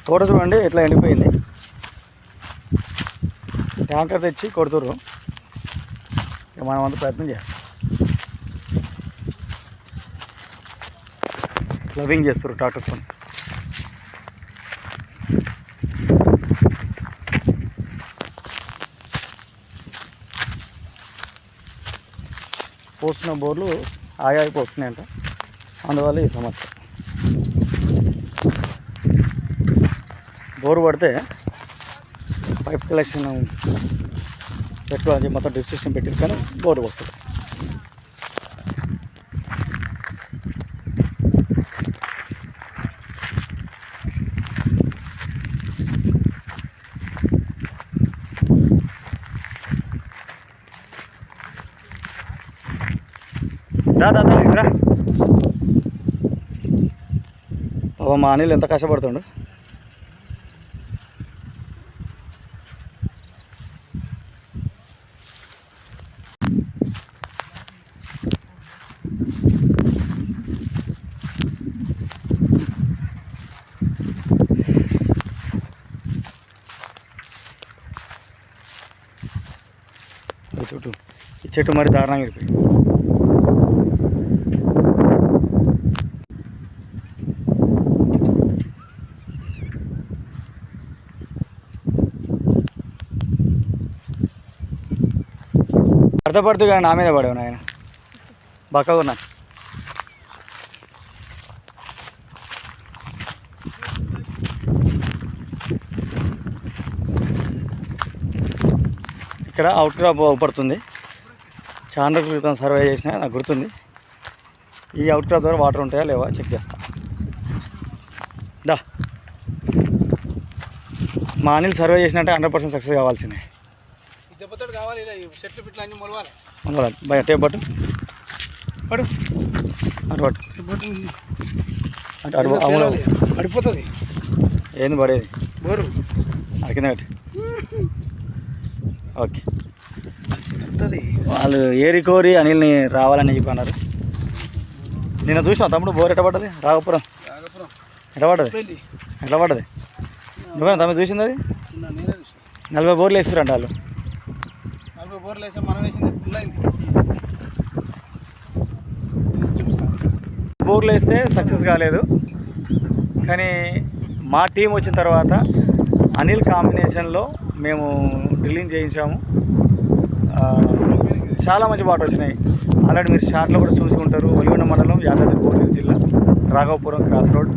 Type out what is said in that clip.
తోట చూడండి ఎట్లా ఎండిపోయింది. ట్యాంకర్ తెచ్చి కొడుతుర్రు. మనం అంత ప్రయత్నం చేస్తాం. లవింగ్ చేస్తారు ట్రాక్టర్తో. పోస్తున్న బోర్లు ఆగాయి పోస్తున్నాయంట, అందువల్ల ఈ సమస్య. బోరు పడితే పైప్ కలెక్షన్ పెట్టుకోవాలని మొత్తం డిస్ట్రిక్షన్ పెట్టి కానీ బోరు వస్తుంది. దాదా ఇక్కడ మా అనిల్ ఎంత కష్టపడుతుండు. చుట్టూ ఈ చెట్టు మరి దారుణంగా వెళ్ళిపోయింది. పడుతూ కానీ నా మీద పడేవు నాయన, బక్కగా ఉన్నా. ఇక్కడ అవుట్ క్రాప్ పడుతుంది. చాలా రోజుల క్రితం సర్వే చేసినా నాకు గుర్తుంది. ఈ అవుట్ క్రాప్ ద్వారా వాటర్ ఉంటాయా లేవా చెక్ చేస్తా. దా మా అనిల్ సర్వే చేసినట్టే 100% సక్సెస్ కావాల్సిందే. భయ టేప్ పట్టు పడు అటు పట్టు అటు పడిపోతుంది. ఏంది పడేది బోరు అడికింద పెట్టి. ఓకే, వాళ్ళు ఏరి కోరి అనిల్ని రావాలని చెప్పన్నారు. నిన్న చూసినా తమ్ముడు బోర్ ఎట్లా పడ్డది? రాఘపురం ఎట్లా పడ్డది? నువ్వేనా తమ్ముడు చూసింది? అది 40 బోర్లు వేసుకురంట వాళ్ళు. 40 బోర్లు వేసా, మనం వేసింది ఫుల్ అయింది. బోర్లు వేస్తే సక్సెస్ కాలేదు, కానీ మా టీం వచ్చిన తర్వాత అనిల్ కాంబినేషన్లో మేము డ్రిల్లింగ్ చేయించాము. చాలా మంచి వాటర్ వచ్చినాయి. ఆల్రెడీ మీరు షార్ట్లో కూడా చూసి ఉంటారు. ఒలిగొండ మండలం, యాదాద్రి భువనగిరి జిల్లా, రాఘవపురం క్రాస్ రోడ్.